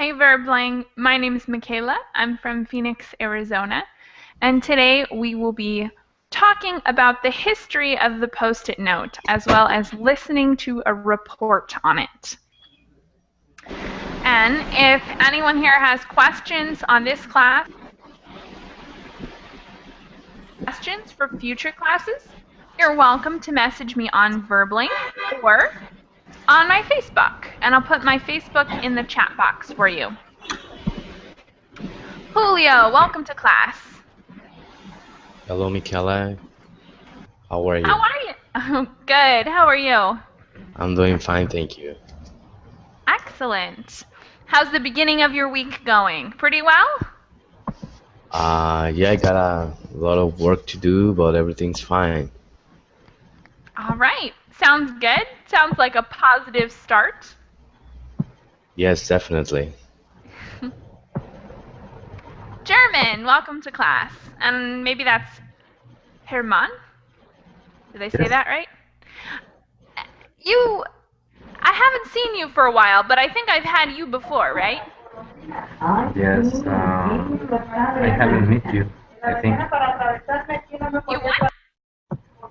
Hey Verbling, my name is Michaela. I'm from Phoenix, Arizona, and today we will be talking about the history of the Post-it note as well as listening to a report on it. And if anyone here has questions on this class, questions for future classes, you're welcome to message me on Verbling or on my Facebook, and I'll put my Facebook in the chat box for you. Julio, welcome to class. Hello, Michaela. How are How you? are you? Oh, good. How are you? I'm doing fine, thank you. Excellent. How's the beginning of your week going? Pretty well? Yeah, I got a lot of work to do, but everything's fine. All right. Sounds good. Sounds like a positive start. Yes, definitely. German, welcome to class. And maybe that's Hermann? Did I say Yes, that right? I haven't seen you for a while, but I think I've had you before, right? yes. I haven't met you. I think You what?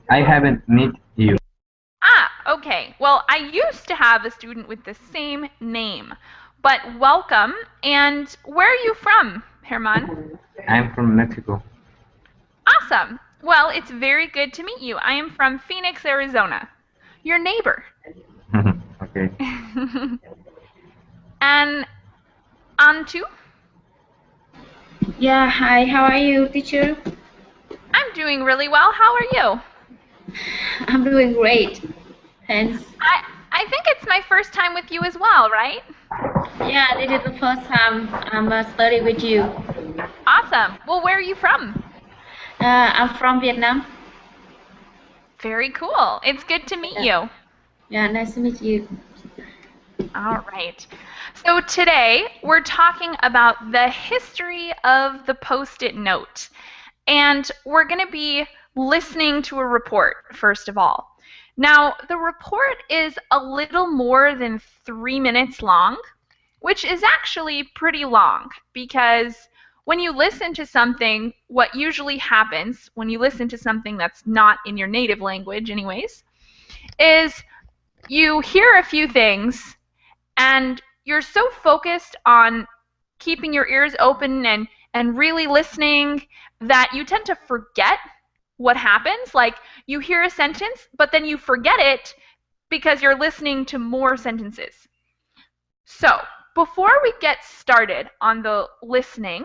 I haven't met you. Ah, okay. Well, I used to have a student with the same name, but welcome. And where are you from, Herman? I'm from Mexico. Awesome. Well, it's very good to meet you. I am from Phoenix, Arizona, your neighbor. Okay. And Antu, Yeah, hi, how are you, teacher? I'm doing really well. How are you? I'm doing great. Thanks. I think it's my first time with you as well, right? Yeah, this is the first time I'm studying with you. Awesome. Well, where are you from? I'm from Vietnam. Very cool. It's good to meet you. Yeah, nice to meet you. All right. So today we're talking about the history of the Post-it note. And we're going to be listening to a report, first of all. Now, the report is a little more than 3 minutes long, which is actually pretty long because when you listen to something, what usually happens when you listen to something that's not in your native language anyways, is you hear a few things and you're so focused on keeping your ears open and really listening that you tend to forget what happens. Like you hear a sentence, but then you forget it because you're listening to more sentences. So before we get started on the listening,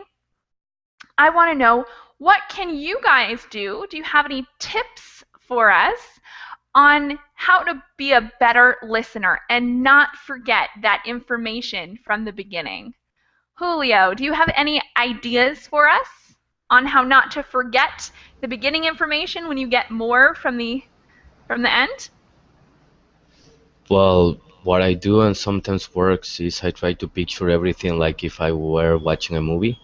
I want to know, what can you guys do? Do you have any tips for us on how to be a better listener and not forget that information from the beginning? Julio, do you have any ideas for us on how not to forget the beginning information when you get more from the end? Well, what I do and sometimes works is I try to picture everything like if I were watching a movie.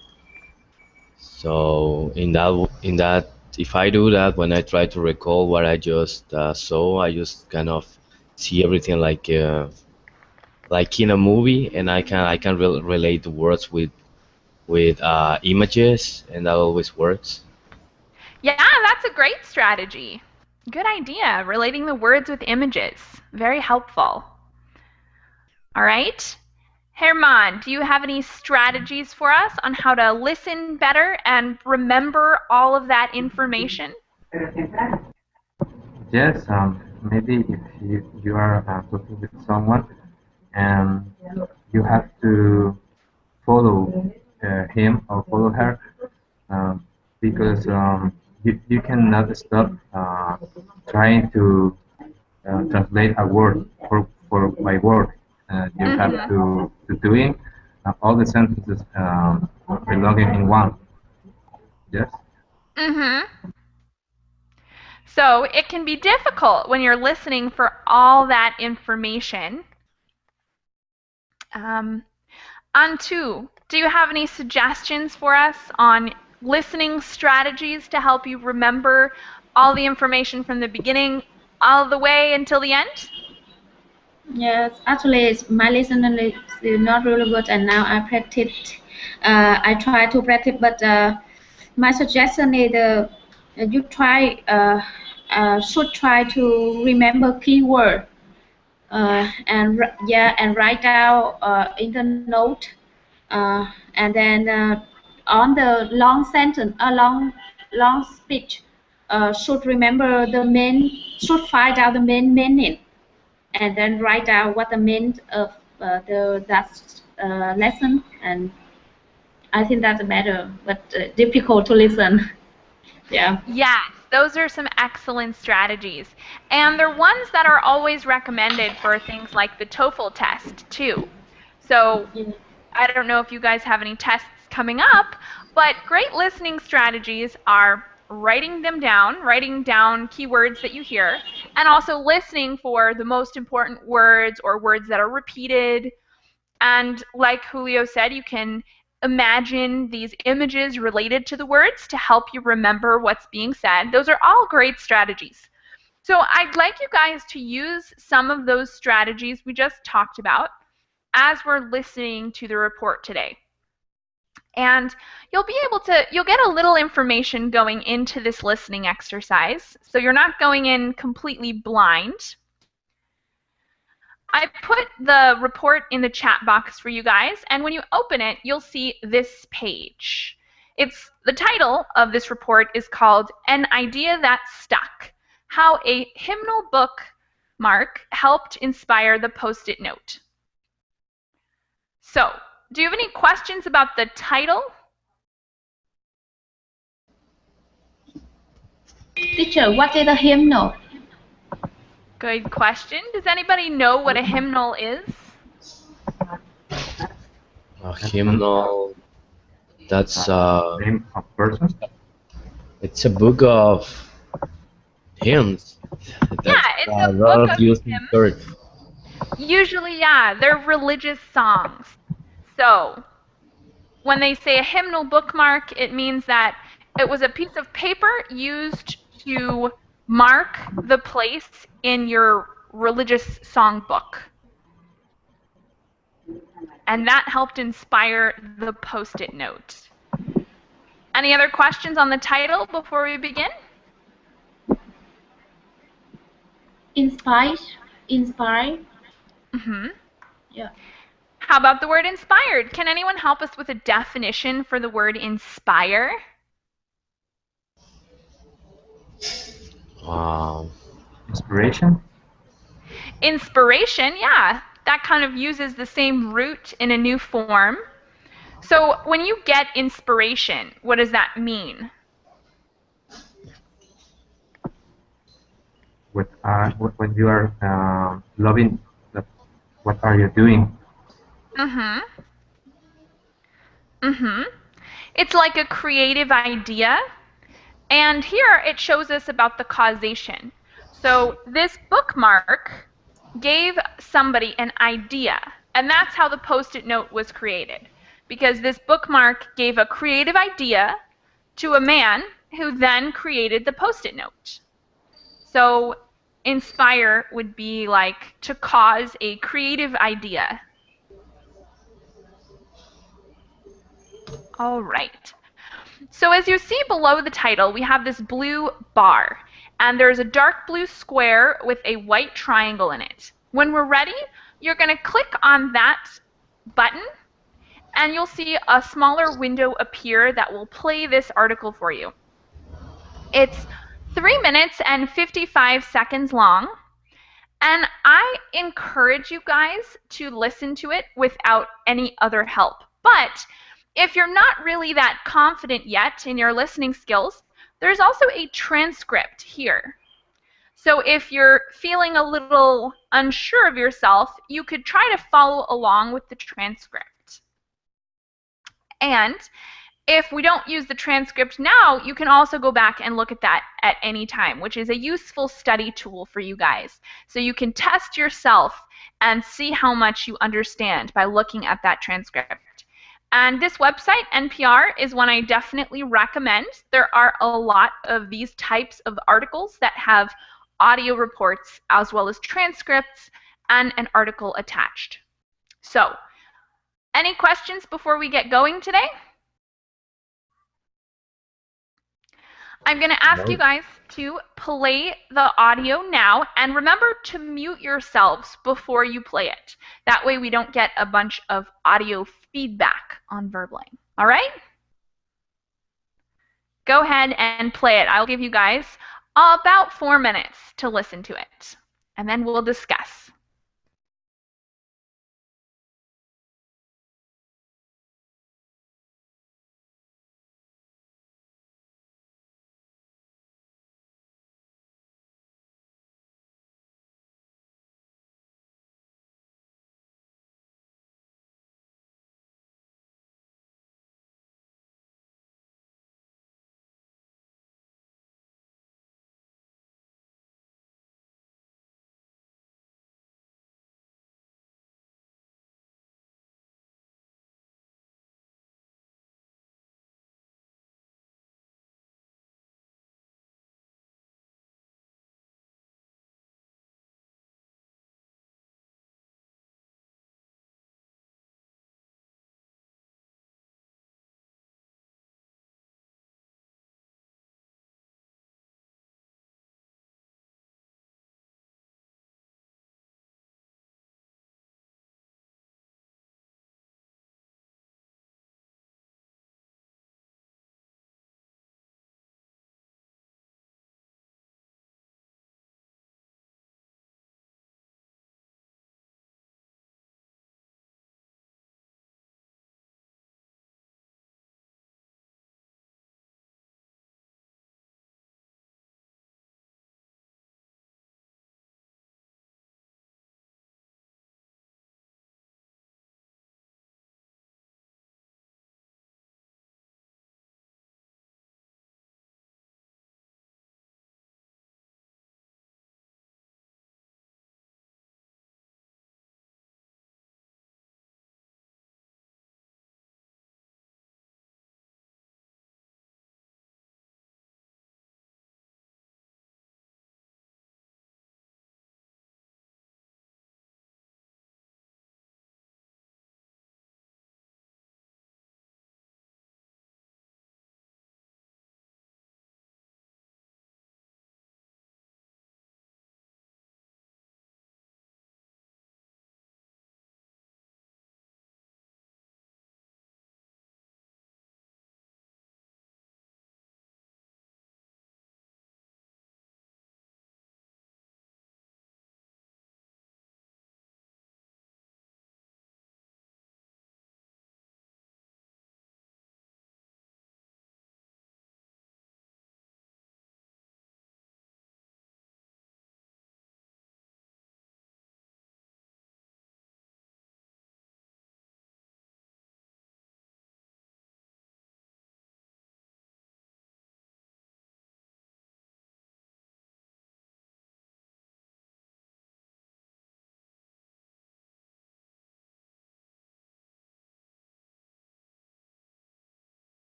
So in that, if I do that, when I try to recall what I just saw, I just kind of see everything like in a movie, and I can relate the words with images, and that always works. Yeah, that's a great strategy. Good idea. Relating the words with images. Very helpful. All right. Herman, do you have any strategies for us on how to listen better and remember all of that information? Yes. Maybe if you are talking with someone and you have to follow him or follow her, because you cannot stop trying to translate a word for by word. You have to doing all the sentences belonging in one. Yes. Mm-hmm. So it can be difficult when you're listening for all that information. Antu, do you have any suggestions for us on listening strategies to help you remember all the information from the beginning all the way until the end? Yes, actually, my listening is not really good, and now I practice. I try to practice, but my suggestion is you try should try to remember keyword and yeah, and write down in the note, and then on the long sentence, a long speech, should remember the main, should find out the main meaning, and then write down what the meaning of the that lesson. And I think that's better, but difficult to listen. Yeah. Yes, those are some excellent strategies. And they're ones that are always recommended for things like the TOEFL test, too. So Yeah. I don't know if you guys have any tests coming up, but great listening strategies are writing them down, writing down keywords that you hear, and also listening for the most important words or words that are repeated. And like Julio said, you can imagine these images related to the words to help you remember what's being said. Those are all great strategies. So I'd like you guys to use some of those strategies we just talked about as we're listening to the report today. And you'll get a little information going into this listening exercise. So you're not going in completely blind. I put the report in the chat box for you guys, and when you open it, you'll see this page. The title of this report is called An Idea That Stuck: How a Hymnal Bookmark Helped Inspire the Post-it Note. So, do you have any questions about the title? Teacher, what is a hymnal? Good question. Does anybody know what a hymnal is? A hymnal. That's Name of person? it's a book of hymns. Yeah, That's it's a lot book of of used in hymns. church. Usually, yeah, they're religious songs. So, when they say a hymnal bookmark, it means that it was a piece of paper used to mark the place in your religious songbook. And that helped inspire the Post-it note. Any other questions on the title before we begin? Inspire. Mm-hmm. Yeah. How about the word inspired? Can anyone help us with a definition for the word inspire? Inspiration? Inspiration, yeah. That kind of uses the same root in a new form. So when you get inspiration, what does that mean? When you are loving, what are you doing? Mm-hmm. Mm-hmm. It's like a creative idea. And here it shows us about the causation. So this bookmark gave somebody an idea, and that's how the Post-it note was created. Because this bookmark gave a creative idea to a man who then created the Post-it note. So inspire would be like to cause a creative idea. All right. So as you see below the title, we have this blue bar, and there's a dark blue square with a white triangle in it. When we're ready, you're going to click on that button, and you'll see a smaller window appear that will play this article for you. It's 3 minutes and 55 seconds long, and I encourage you guys to listen to it without any other help. But if you're not really that confident yet in your listening skills, there's also a transcript here. So if you're feeling a little unsure of yourself, you could try to follow along with the transcript. And if we don't use the transcript now, you can also go back and look at that at any time, which is a useful study tool for you guys. So you can test yourself and see how much you understand by looking at that transcript. And this website, NPR, is one I definitely recommend. There are a lot of these types of articles that have audio reports as well as transcripts, and an article attached. So, any questions before we get going today? I'm going to ask you guys to play the audio now, and remember to mute yourselves before you play it. That way we don't get a bunch of audio feedback on Verbling. All right? Go ahead and play it. I'll give you guys about 4 minutes to listen to it, and then we'll discuss.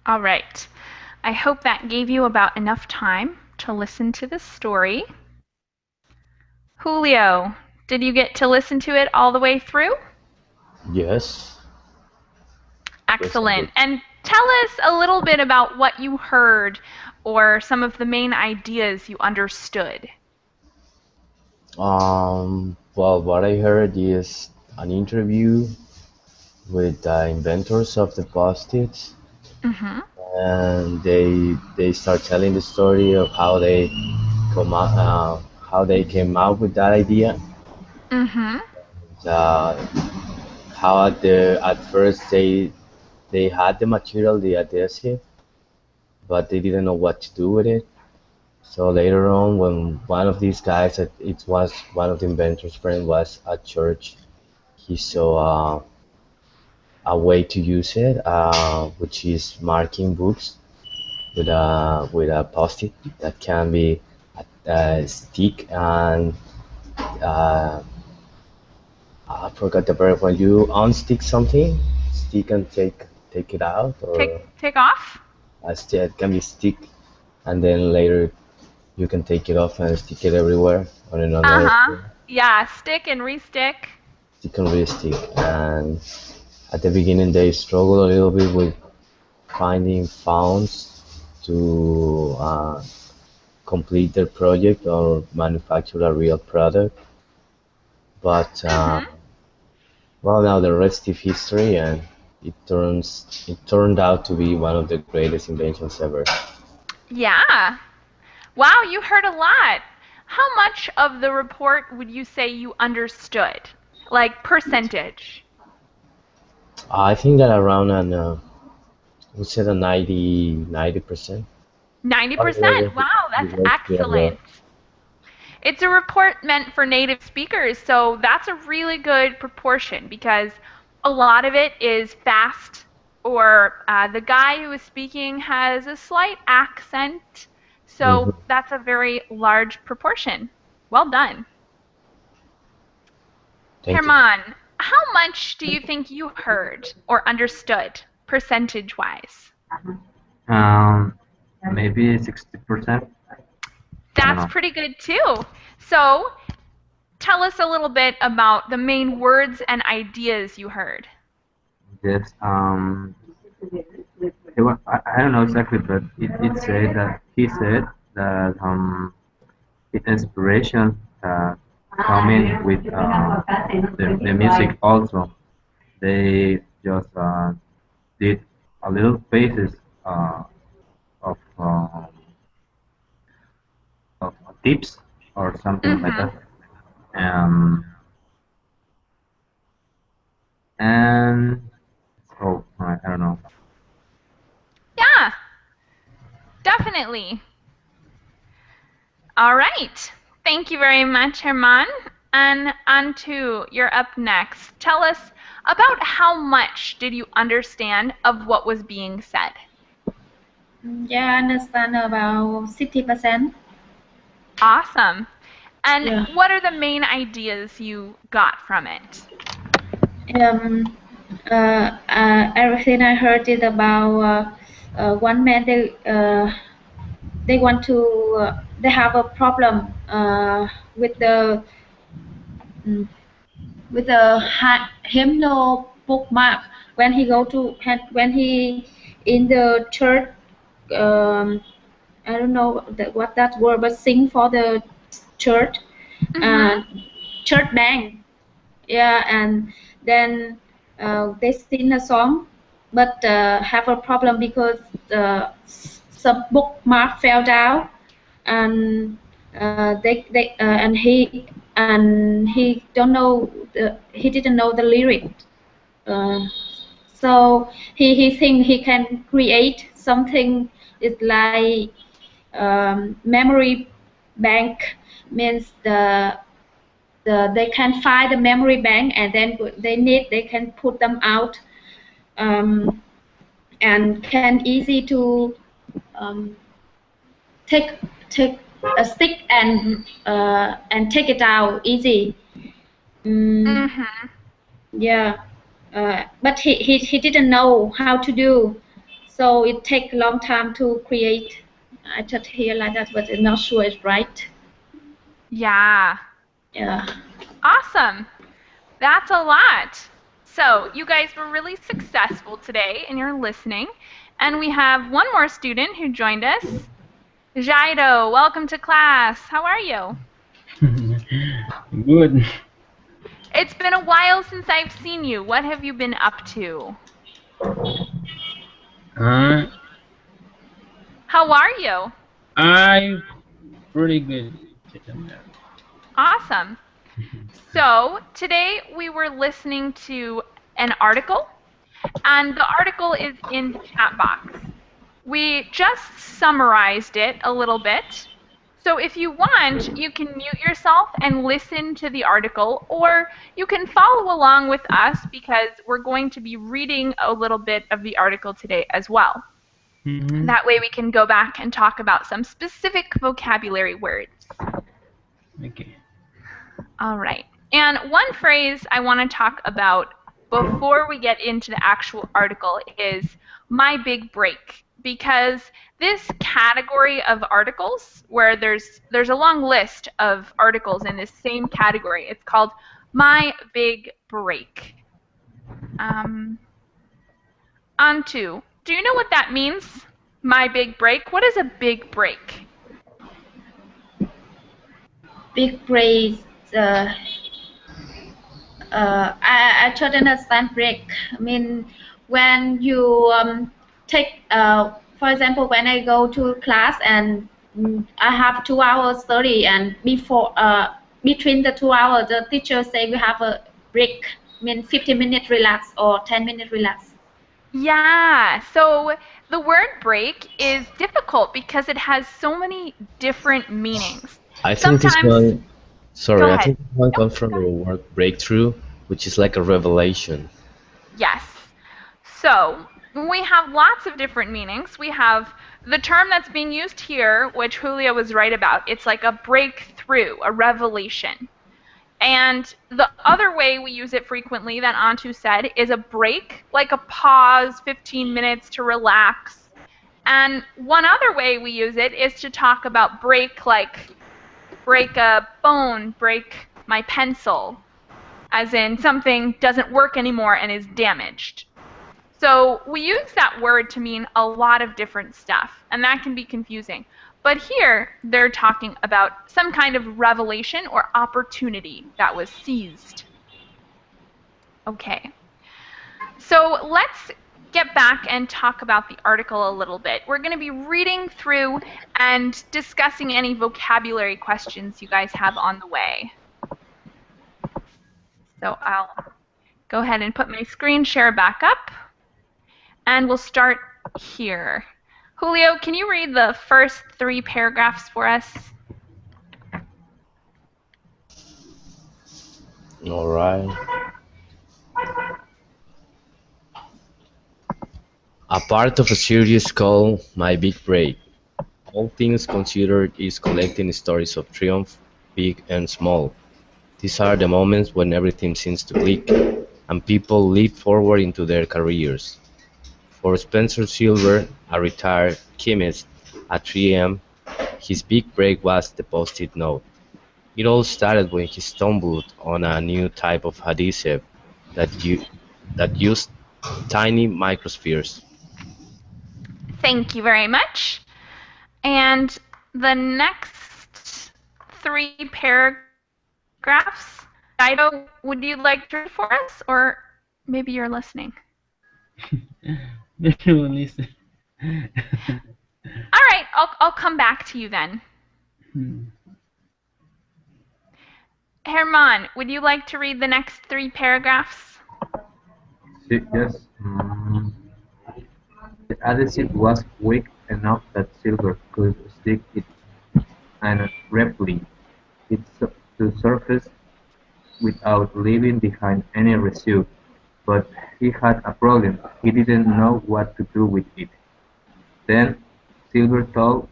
All right. I hope that gave you about enough time to listen to the story. Julio, did you get to listen to it all the way through? Yes. Excellent. And tell us a little bit about what you heard or some of the main ideas you understood. Well, what I heard is an interview with the inventors of the Post-its, Mm-hmm. and they start telling the story of how they came out with that idea. Mm-hmm. Uh, how at first they had the material, the adhesive, but they didn't know what to do with it. So later on, when one of these guys, it was one of the inventors' friend, was at church, he saw a way to use it, which is marking books with a post-it that can be a stick and uh, I forgot the verb. When you unstick something, stick and take it out, or Take off? it can be stick, and then later you can take it off and stick it everywhere on another Uh-huh. thing. Yeah, stick and restick. Stick and re-stick. And at the beginning, they struggle a little bit with finding funds to complete their project or manufacture a real product. But well, now the rest is history, and it turned out to be one of the greatest inventions ever. Yeah. Wow, you heard a lot. How much of the report would you say you understood? Like percentage? I think that around we said a 90%. 90%? Wow, that's excellent. It's a report meant for native speakers, so that's a really good proportion because a lot of it is fast, or the guy who is speaking has a slight accent, so that's a very large proportion. Well done. Thank you. Herman, how much do you think you heard or understood, percentage-wise? Maybe 60%. That's pretty good too. So, tell us a little bit about the main words and ideas you heard. Yes. I don't know exactly, but it said that he said that his inspiration coming with the music also. They just did a little pieces uh, of, uh, of tips or something like that. And oh, I don't know. Yeah, definitely. All right. Thank you very much, Herman. And Antu, you're up next. Tell us about how much did you understand of what was being said? Yeah, I understand about 60%. Awesome. And what are the main ideas you got from it? Everything I heard is about one man. They want to. They have a problem with the hymnal bookmark when he go to when he in the church. I don't know what that word, but sing for the church, church band. Yeah, and then they sing a song, but have a problem because some bookmark fell down, and he don't know he didn't know the lyric. So he think he can create something. It's like memory bank, means they can find the memory bank, and then they can put them out, and can easy to take a stick and take it out easy. Yeah, but he didn't know how to do, So it takes a long time to create. I just hear like that, but I'm not sure it's right. Yeah. Yeah. Awesome. That's a lot. So you guys were really successful today in your listening. And we have one more student who joined us. Jaido, welcome to class. How are you? Good. It's been a while since I've seen you. What have you been up to? How are you? I'm pretty good. Awesome. So today we were listening to an article, and the article is in the chat box. We just summarized it a little bit. So if you want, you can mute yourself and listen to the article, or you can follow along with us because we're going to be reading a little bit of the article today as well. That way we can go back and talk about some specific vocabulary words. Okay. All right. And one phrase I want to talk about before we get into the actual article is my big break, because this category of articles, where there's a long list of articles in this same category, it's called my big break. Antu, do you know what that means? My big break? What is a big break? Big break. I totally understand break. I mean, when you take, for example, when I go to class and I have 2 hours study, and before between the 2 hours, the teacher say we have a break. I mean, 15-minute relax or 10-minute relax. Yeah, so the word break is difficult because it has so many different meanings. I think this Sometimes, one, sorry, go I ahead. think this one Yep, comes from go the ahead. word breakthrough, which is like a revelation. Yes. So we have lots of different meanings. We have the term that's being used here, which Julia was right about. It's like a breakthrough, a revelation. And the other way we use it frequently that Antu said is a break, like a pause, 15 minutes to relax. And one other way we use it is to talk about break, like break a bone, break my pencil, as in something doesn't work anymore and is damaged. So we use that word to mean a lot of different stuff, and that can be confusing. But here, they're talking about some kind of revelation or opportunity that was seized. Okay. So let's get back and talk about the article a little bit. We're going to be reading through and discussing any vocabulary questions you guys have on the way. So I'll go ahead and put my screen share back up, and we'll start here. Julio, can you read the first 3 paragraphs for us? All right. A part of a series called My Big Break. All Things Considered is collecting stories of triumph, big and small. These are the moments when everything seems to click, and people leap forward into their careers. For Spencer Silver, a retired chemist at 3M, his big break was the Post-it note. It all started when he stumbled on a new type of adhesive that used tiny microspheres. Thank you very much. And the next 3 paragraphs, Dido, would you like to read for us, or maybe you're listening? Listen. All right, I'll come back to you then. Herman, would you like to read the next 3 paragraphs? Yes. The adhesive was weak enough that Silver could stick it uninterruptedly to surface without leaving behind any residue. But he had a problem. He didn't know what to do with it. Then Silver told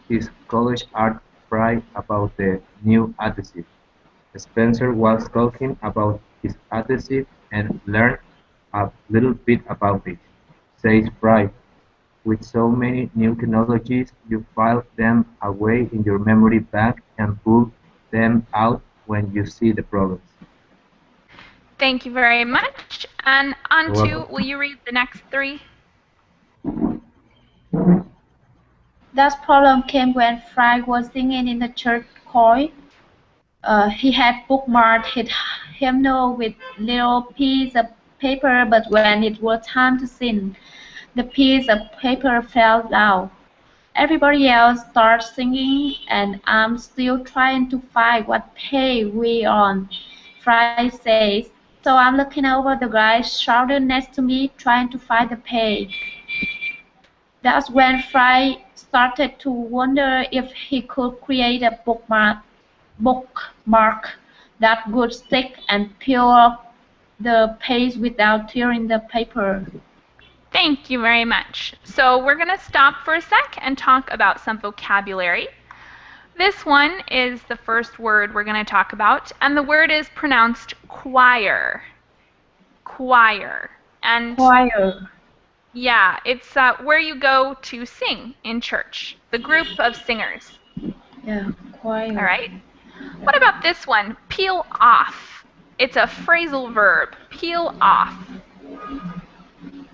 his college art friend about the new adhesive. Spencer was talking about his adhesive and learned a little bit about it, says Fry. with so many new technologies, you file them away in your memory bank and pull them out when you see the problems. Thank you very much. And You're Antu, welcome. will you read the next three? That problem came when Fry was singing in the church choir. He had bookmarked his hymnal with little piece of paper, but when it was time to sing, the piece of paper fell down. Everybody else starts singing, and I'm still trying to find what page we're on. Fry says, so I'm looking over the guy's shoulder next to me, trying to find the page. That's when Fry started to wonder if he could create a bookmark that would stick and peel off the page without tearing the paper. Thank you very much. So we're going to stop for a sec and talk about some vocabulary. This one is the first word we're going to talk about, and the word is pronounced choir. Choir. And Choir. yeah, it's where you go to sing in church, the group of singers. Yeah, choir. All right. What about this one? Peel off. It's a phrasal verb. Peel off.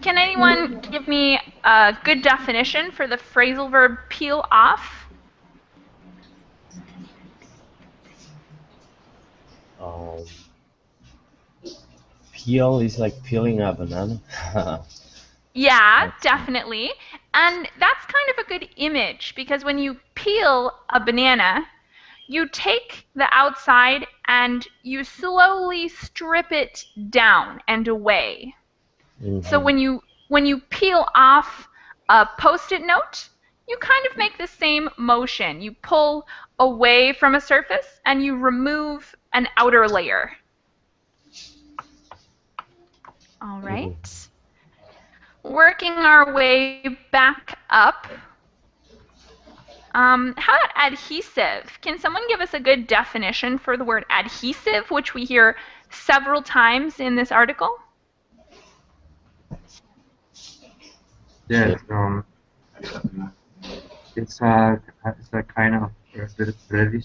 Can anyone give me a good definition for the phrasal verb peel off? Peel is like peeling a banana. Yeah, definitely. And that's kind of a good image because when you peel a banana, you take the outside and you slowly strip it down and away. So when you peel off a Post-it note, you kind of make the same motion. You pull away from a surface and you remove an outer layer. All right. Working our way back up. How about adhesive? Can someone give us a good definition for the word adhesive, which we hear several times in this article? Yes, it's a kind of residue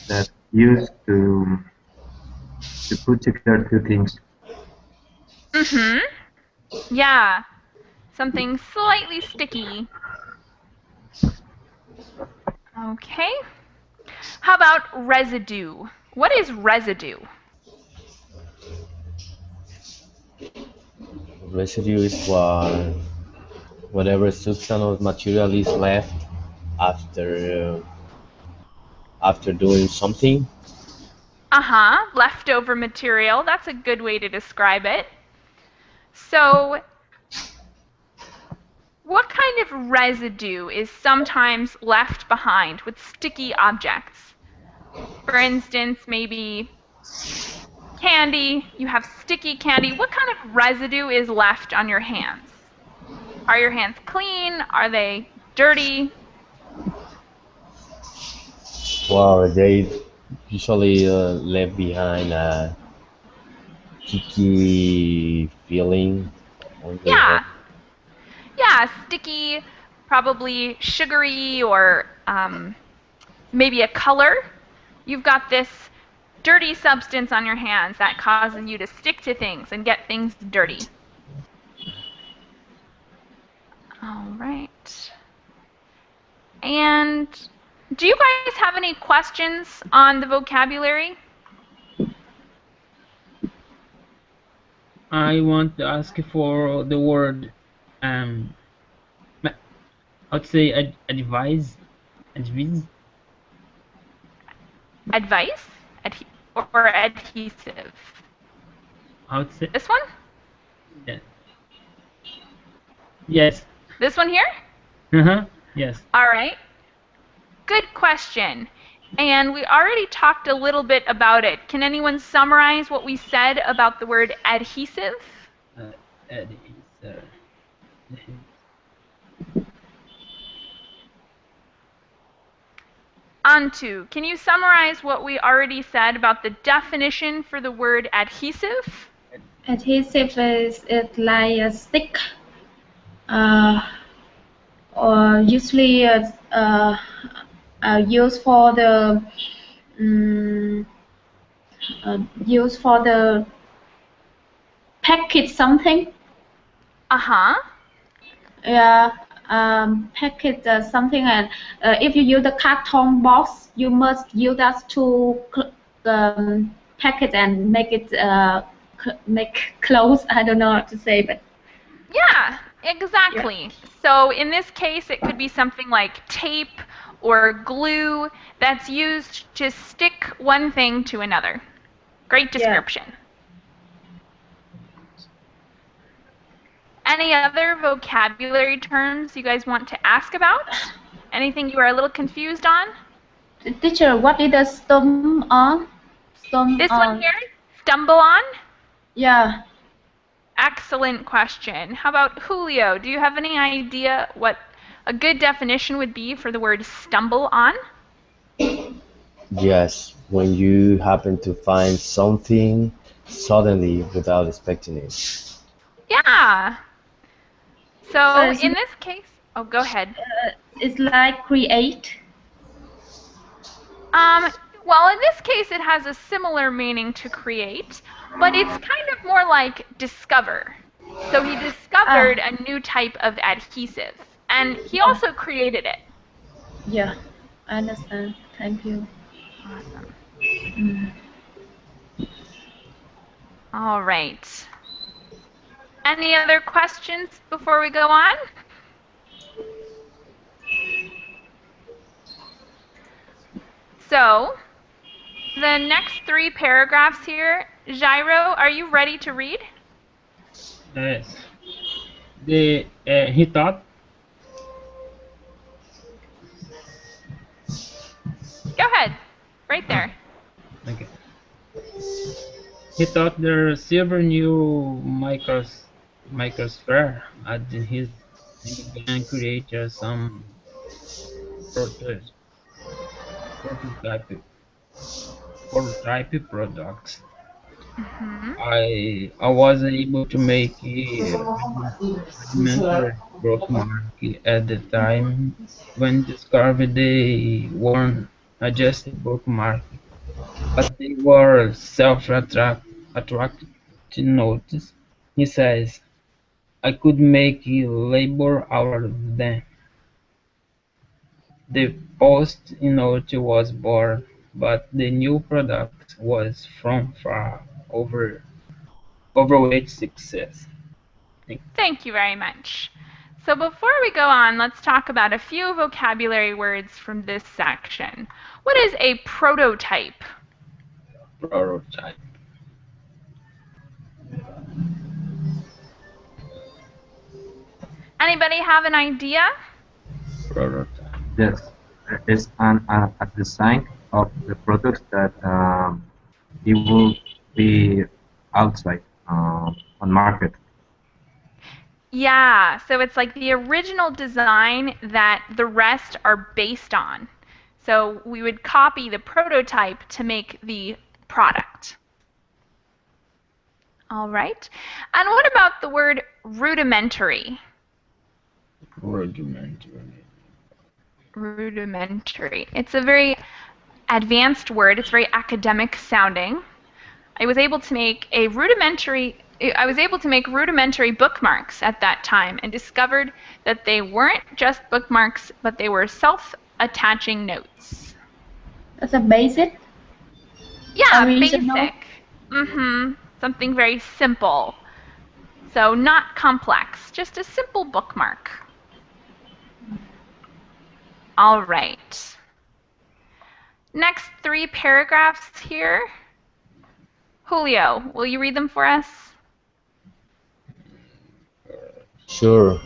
that used to put together two things. Mm-hmm. Yeah. Something slightly sticky. Okay. How about residue? What is residue? Residue is whatever substance or material is left after doing something. Leftover material. That's a good way to describe it. So, what kind of residue is sometimes left behind with sticky objects? For instance, maybe candy. You have sticky candy. What kind of residue is left on your hands? Are your hands clean? Are they dirty? Well, they usually leave behind a sticky feeling on the Yeah. Yeah, sticky, probably sugary, or maybe a color. You've got this dirty substance on your hands that causes you to stick to things and get things dirty. All right. And do you guys have any questions on the vocabulary? I want to ask for the word I'd say advise. Advice or adhesive? I would say This one? yeah. Yes. This one here? Yes. All right. Good question. And we already talked a little bit about it. Can anyone summarize what we said about the word adhesive? Antu, can you summarize what we already said about the definition for the word adhesive? Adhesive is like a stick or usually used for the um, used for the package something. Uh-huh. Yeah, package something, and if you use the carton box, you must use that to package and make it make clothes. I don't know how to say, but Yeah, exactly. So in this case, it could be something like tape or glue that's used to stick one thing to another. Great description. Any other vocabulary terms you guys want to ask about? Anything you are a little confused on? Teacher, what is the stump on? This one here? Stumble on? Yeah. Excellent question. How about Julio? Do you have any idea what a good definition would be for the word stumble on? Yes, when you happen to find something suddenly without expecting it. Yeah. So in this case, oh, go ahead. It's like create. Well, in this case, it has a similar meaning to create, but it's kind of more like discover. So he discovered a new type of adhesive, and he also created it. Yeah, I understand. Thank you. Awesome. All right. Any other questions before we go on? So, the next 3 paragraphs here, Jairo, are you ready to read? Yes. He thought. Go ahead. Right there. Okay. He thought the silver new microsphere at his began create some prototype products. I was able to make a rudimentary bookmark at the time when discovered they weren't adjusted bookmark, but they were self-attracting notes. He says, I could make a labor out of them. The post-it note was born, but the new product was from far overweight success. Thank you very much. So before we go on, let's talk about a few vocabulary words from this section. What is a prototype? Prototype. Anybody have an idea? Prototype. Yes, it's a design of the product that it will be outside on market. Yeah, so it's like the original design that the rest are based on. So we would copy the prototype to make the product. All right. And what about the word rudimentary? Rudimentary. It's a very advanced word. It's very academic sounding. I was able to make rudimentary bookmarks at that time and discovered that they weren't just bookmarks, but they were self-attaching notes. That's a basic? Yeah, basic. Something very simple. So not complex, just a simple bookmark. All right. Next 3 paragraphs here. Julio, will you read them for us? Sure.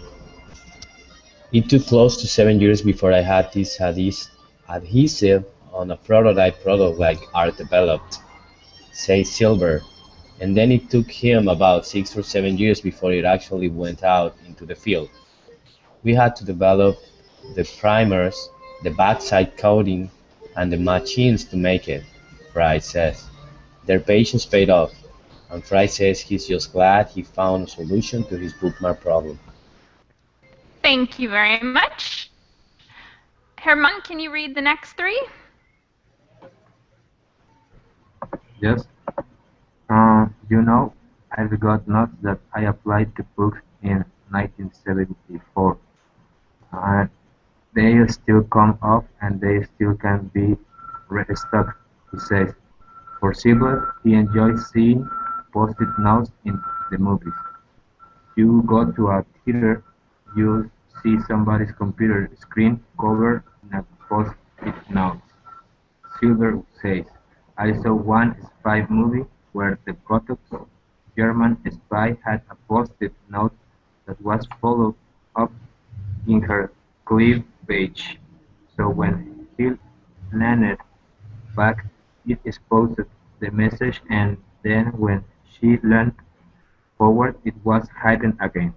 It took close to 7 years before I had this adhesive on a prototype product like Art developed, say silver, and then it took him about 6 or 7 years before it actually went out into the field. We had to develop the primers, the backside coating, and the machines to make it, Fry says. Their patience paid off, and Fry says he's just glad he found a solution to his bookmark problem. Thank you very much. Herman, can you read the next three? Yes. You know, I forgot not that I applied the books in 1974. And they still come up and they still can be restocked, he says. For Silver, he enjoys seeing post-it notes in the movies. You go to a theater, you see somebody's computer screen covered in a post-it note. Silver says, I saw one spy movie where the prototype German spy had a post-it note that was followed up in her cleavage, so when he landed back it exposed the message, and then when she leaned forward it was hidden again.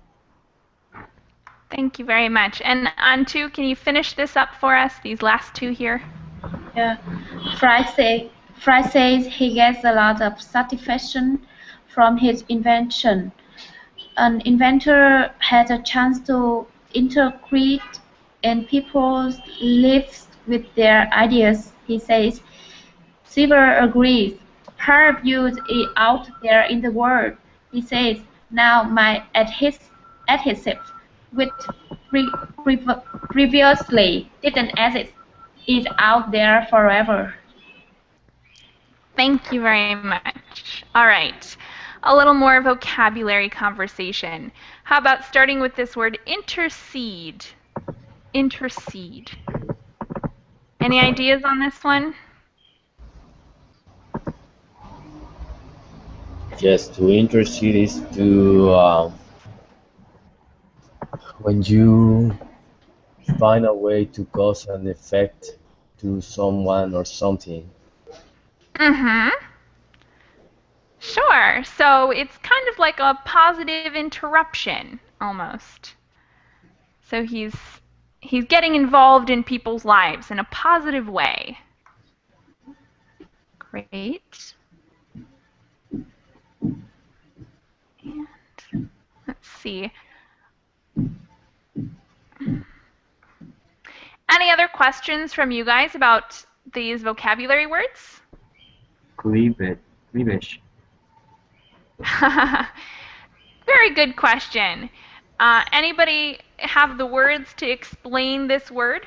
Thank you very much. And Antu, can you finish this up for us, these last two here? Yeah. Fry says he gets a lot of satisfaction from his invention. An inventor has a chance to integrate in people's lives with their ideas, he says. Silver agrees. Peer-reviewed is out there in the world, he says. Now my adhesive, which previously didn't exist, is out there forever. Thank you very much. All right. A little more vocabulary conversation. How about starting with this word intercede? Intercede. Any ideas on this one? Yes, to intercede is to when you find a way to cause an effect to someone or something. Mm-hmm. Sure. So it's kind of like a positive interruption, almost. So he's getting involved in people's lives in a positive way. Great. And let's see. Any other questions from you guys about these vocabulary words? Cleavage. Very good question. Anybody have the words to explain this word?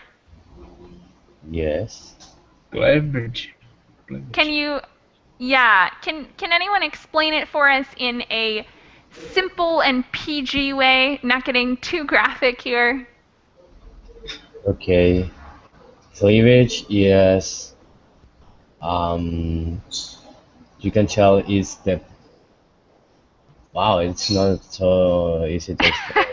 Yes. Cleavage. Can you, yeah, can anyone explain it for us in a simple and PG way, not getting too graphic here? Okay. Cleavage is um you can tell is the wow, it's not so easy to explain.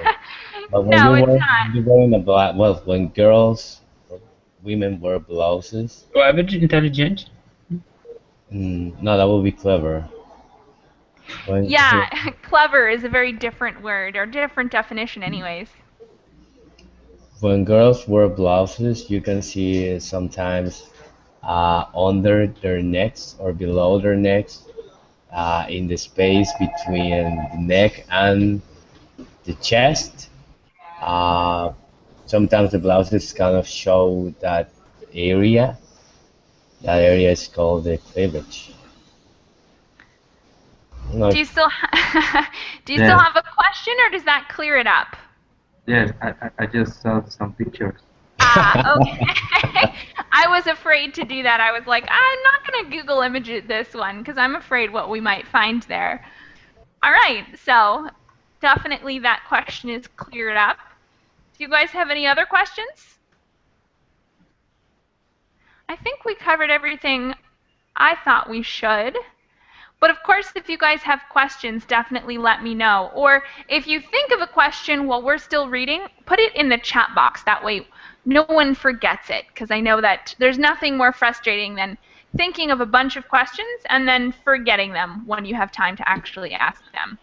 But No, it's not. when you were in a black well when girls or women wear blouses, Cleavage, intelligent. no, that would be clever. When Yeah, clever is a very different word, or different definition anyways. when girls wear blouses, you can see sometimes under their necks or below their necks, in the space between the neck and the chest. Uh, Sometimes the blouses kind of show that area. That area is called the cleavage. No, Do you still do you Yes. still have a question, or does that clear it up? Yes, I just saw some pictures. Okay. I was afraid to do that. I was like, I'm not going to Google image this one because I'm afraid what we might find there. All right, so definitely that question is cleared up. Do you guys have any other questions? I think we covered everything I thought we should. But of course, if you guys have questions, definitely let me know. Or if you think of a question while we're still reading, put it in the chat box. That way no one forgets it, because I know that there's nothing more frustrating than thinking of a bunch of questions and then forgetting them when you have time to actually ask them.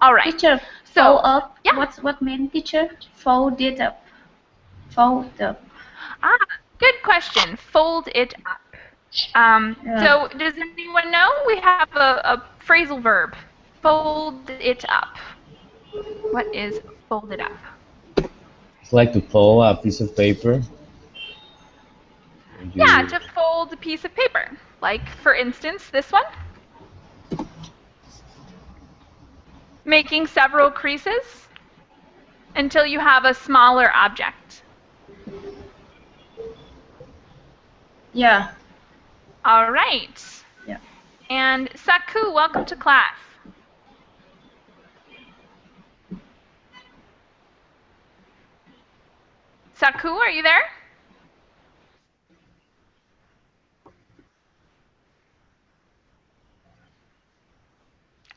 All right. Teacher, So, fold up. yeah. What mean, teacher? Fold it up. Fold up. Good question. Fold it up. So does anyone know? We have a phrasal verb. Fold it up. What is fold it up? It's like to fold a piece of paper. And Yeah, you to fold a piece of paper. Like, for instance, this one. Making several creases until you have a smaller object. Yeah. All right. Yeah. And Saku, welcome to class. Saku, are you there?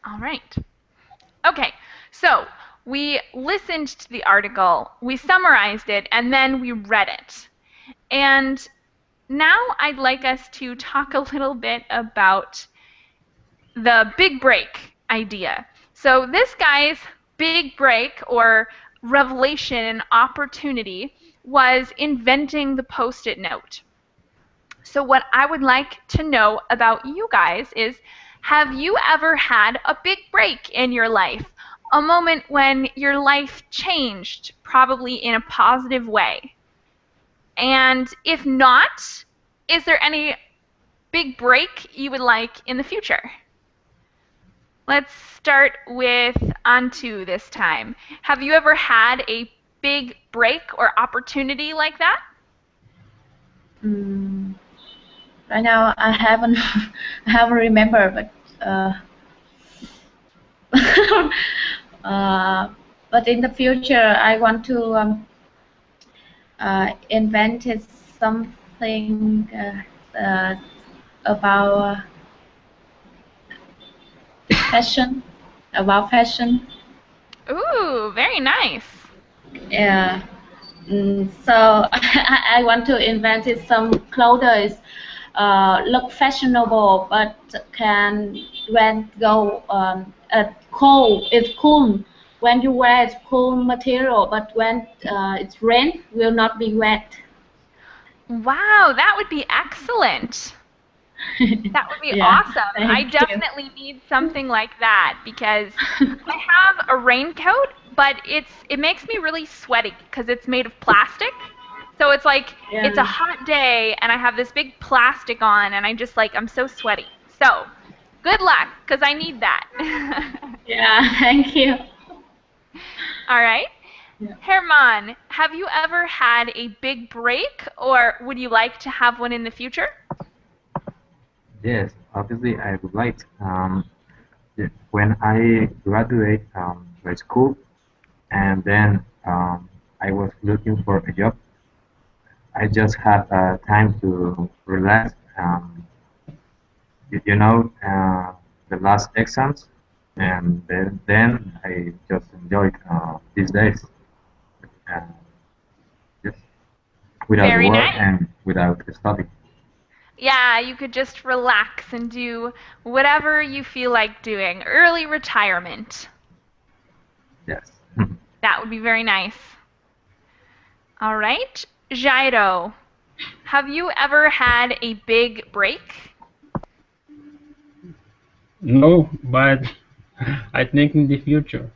All right. Okay, so we listened to the article, we summarized it, and then we read it. And now I'd like us to talk a little bit about the big break idea. So this guy's big break or revelation and opportunity was inventing the Post-it note. So what I would like to know about you guys is, have you ever had a big break in your life? A moment when your life changed, probably in a positive way? And if not, is there any big break you would like in the future? Let's start with Antu this time. Have you ever had a big break or opportunity like that? Right now, I haven't, I haven't remember, but but in the future, I want to invent something about fashion, about fashion. Ooh, very nice. Yeah. So I want to invent some clothes look fashionable, but can when go cold. It's cool when you wear it's cool material, but when it's rain, will not be wet. Wow, that would be excellent. That would be Yeah, awesome. I thank you. definitely need something like that because I have a raincoat, but it makes me really sweaty because it's made of plastic. So it's like it's a Yeah, hot day and I have this big plastic on and I'm so sweaty. So, good luck because I need that. yeah, thank you. All right. Yeah. Herman, have you ever had a big break or would you like to have one in the future? Yes, obviously I would like. When I graduate high school, and then I was looking for a job. I just had time to relax. The last exams, and then I just enjoyed these days, uh, just without Very work nice. and without study. Yeah, you could just relax and do whatever you feel like doing. Early retirement. Yes. That would be very nice. All right. Jairo, have you ever had a big break? No, but I think in the future,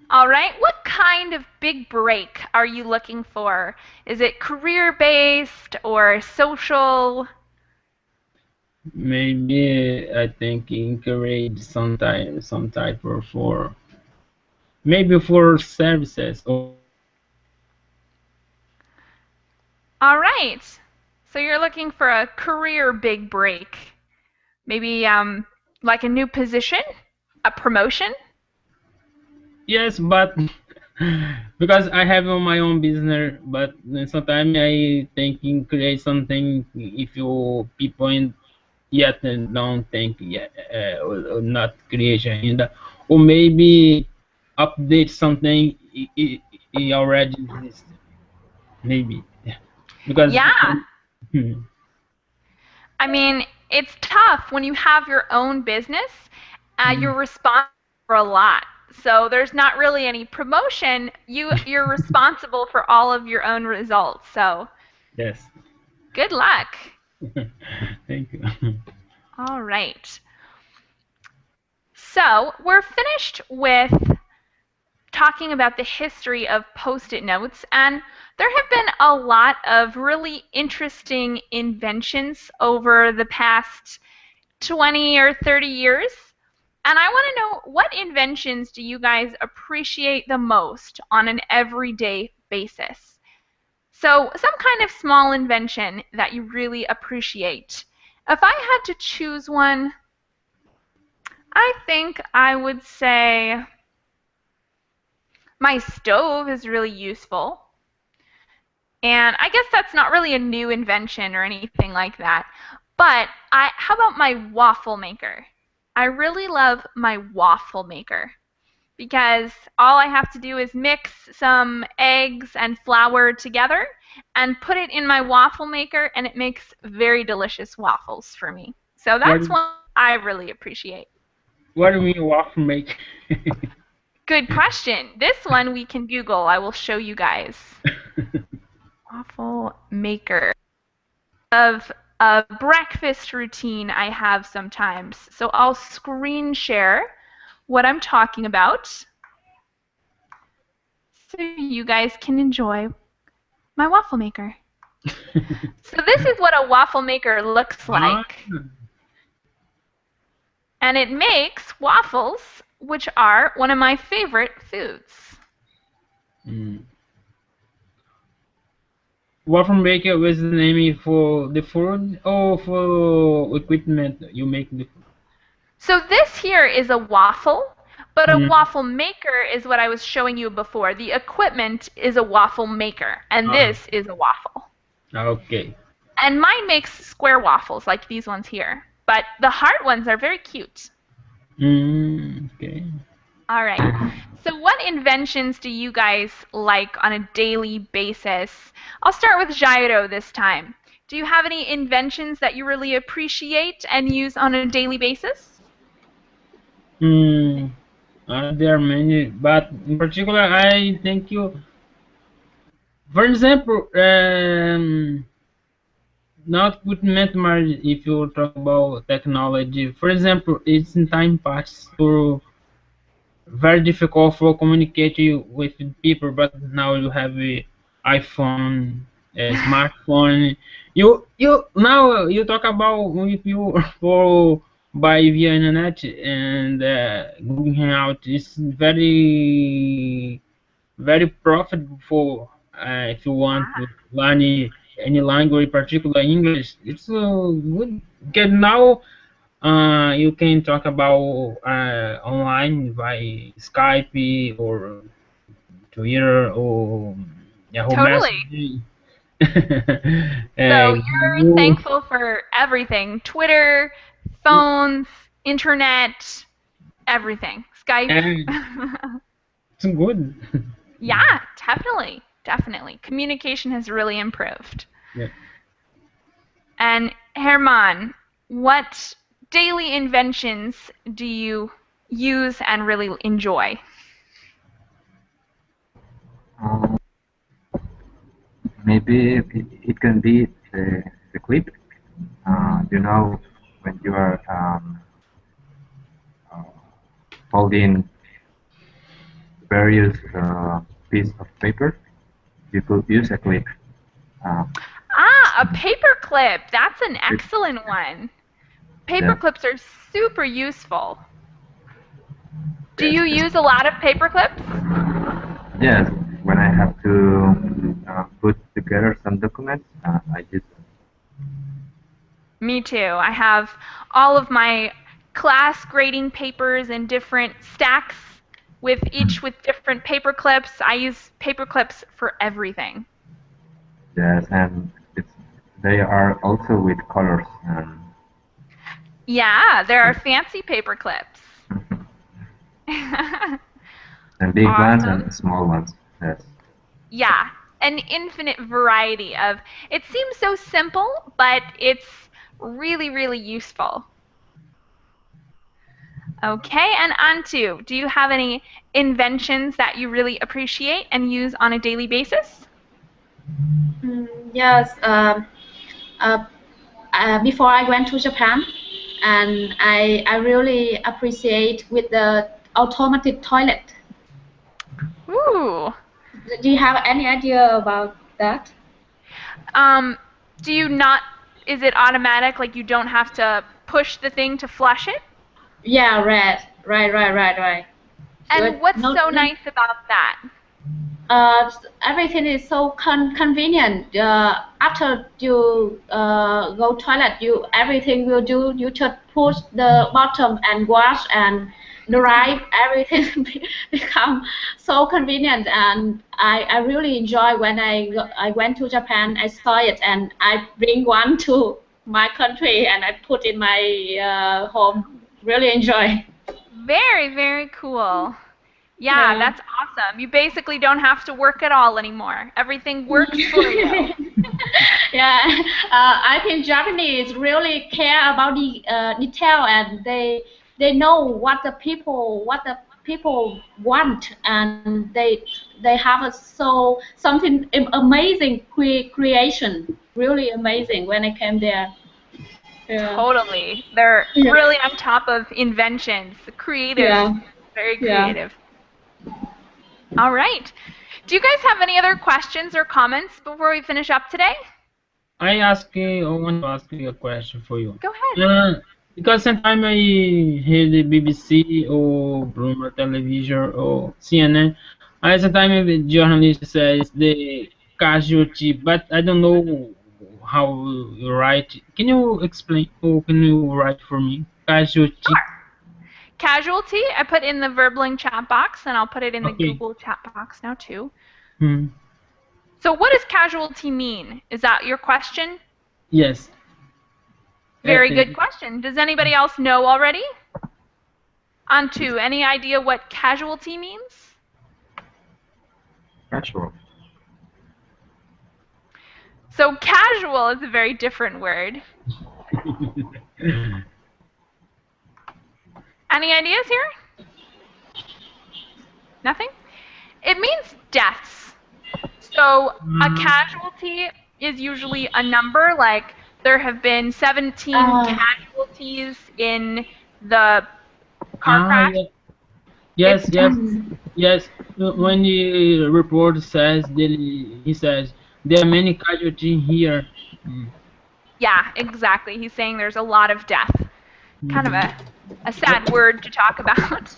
All right. What kind of big break are you looking for? Is it career-based or social? maybe I think encourage some type of for maybe for services or All right. So you're looking for a career big break. Maybe like a new position, a promotion? yes, but because I have my own business, but sometimes I thinking create something if you people in yet don't think yet or not creation in the or maybe update something it already exists maybe because Yeah. hmm, I mean, it's tough when you have your own business. You're responsible for a lot. So there's not really any promotion. You're responsible for all of your own results. So yes good luck. thank you. All right. So we're finished with talking about the history of Post-it notes, and there have been a lot of really interesting inventions over the past 20 or 30 years. And I want to know, what inventions do you guys appreciate the most on an everyday basis? So some kind of small invention that you really appreciate. If I had to choose one, I think I would say my stove is really useful. And I guess that's not really a new invention or anything like that. But how about my waffle maker? I really love my waffle maker because all I have to do is mix some eggs and flour together and put it in my waffle maker, and it makes very delicious waffles for me. So that's one I really appreciate. What do you mean waffle maker? Good question. This one we can Google. I will show you guys. Waffle maker. Of a breakfast routine I have sometimes. So I'll screen share what I'm talking about so you guys can enjoy my waffle maker. So this is what a waffle maker looks like. And it makes waffles, which are one of my favorite foods. Waffle maker was the name for the food or for equipment you make the food? So this here is a waffle, but a waffle maker is what I was showing you before. The equipment is a waffle maker, and this is a waffle. Okay. And mine makes square waffles like these ones here, but the heart ones are very cute. Okay. All right. So what inventions do you guys like on a daily basis? I'll start with Jairo this time. Do you have any inventions that you really appreciate and use on a daily basis? There are many, but in particular, I thank you. For example, not equipment, if you talk about technology. For example, it's in time past to very difficult for communicating with people, but now you have a iPhone, a smartphone. You now you talk about with you for by via internet and Google Hangout is very profitable if you want to learn any language, particularly English. It's good. Get now. You can talk about online by Skype or Twitter or Yahoo Totally. Messenger. So you're thankful for everything: Twitter, phones, internet, everything. Skype. It's good. Yeah, definitely. Communication has really improved. Yeah. And Herman, what daily inventions do you use and really enjoy? Maybe it can be the clip. You know, when you are holding various pieces of paper, you could use a clip. A paper clip. That's an excellent one. Paper clips are super useful. Do you use a lot of paper clips? Yes, when I have to put together some documents, I use them. Me too. I have all of my class grading papers in different stacks, each with different paper clips. I use paper clips for everything. Yes, and they are also with colors. Yeah, there are fancy paper clips. And big ones and small ones. Yes. Yeah, an infinite variety of. It seems so simple, but it's really, really useful. Okay, and Antu, do you have any inventions that you really appreciate and use on a daily basis? Yes. Before I went to Japan, and I really appreciate with the automatic toilet. Do you have any idea about that? Do you not? Is it automatic? Like you don't have to push the thing to flush it? Yeah, right. And Good. what's No, so no, nice about that? everything is so convenient. After you go toilet, everything will do. You just push the bottom and wash and dry. Everything become so convenient, and I really enjoy when I went to Japan. I saw it, and I bring one to my country, and I put in my home. Really enjoy. Very, very cool. Yeah, that's awesome. You basically don't have to work at all anymore. Everything works for you. Yeah, I think Japanese really care about the detail, and they know what the people want, and they have a something amazing creation, really amazing when I came there. Yeah. Totally. They're Yeah. really on top of inventions. Creative. Yeah. Very Yeah. creative. All right. Do you guys have any other questions or comments before we finish up today? I want to ask you a question for you. Go ahead. Because sometimes I hear the BBC or Bloomberg Television or CNN, I sometimes the journalist says the casualty, but I don't know how you write. Can you explain or can you write for me? Casualty. Sure. Casualty, I put in the Verbling chat box, and I'll put it in the Google chat box now too. Hmm. So what does casualty mean? Is that your question? Yes. Very good question. Does anybody else know already? Antu, any idea what casualty means? Casual. So casual is a very different word. Any ideas here? Nothing? It means deaths. So a casualty is usually a number, like there have been 17 casualties in the car crash. Yes. When the report says he says there are many casualties here. Yeah, exactly. He's saying there's a lot of death. Kind of a sad word to talk about.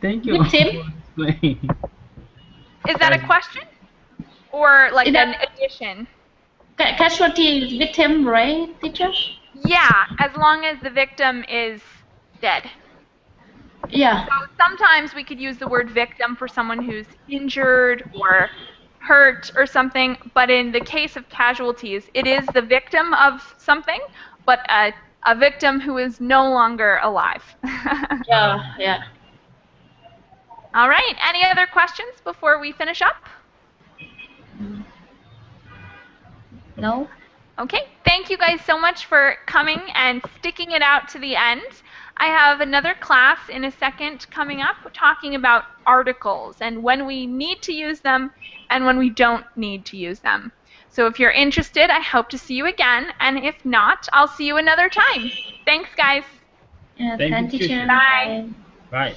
Thank you. Is that a question? Or like an addition? Casualty is victim, right, teacher? Yeah, as long as the victim is dead. Yeah. So sometimes we could use the word victim for someone who's injured or hurt or something, but in the case of casualties, it is the victim of something, but a victim who is no longer alive. Yeah. All right, any other questions before we finish up? No? Okay, thank you guys so much for coming and sticking it out to the end. I have another class in a second coming up talking about articles and when we need to use them and when we don't need to use them. So if you're interested, I hope to see you again, and if not, I'll see you another time. Thanks, guys. Yeah, Thank you, teacher. Bye. Bye.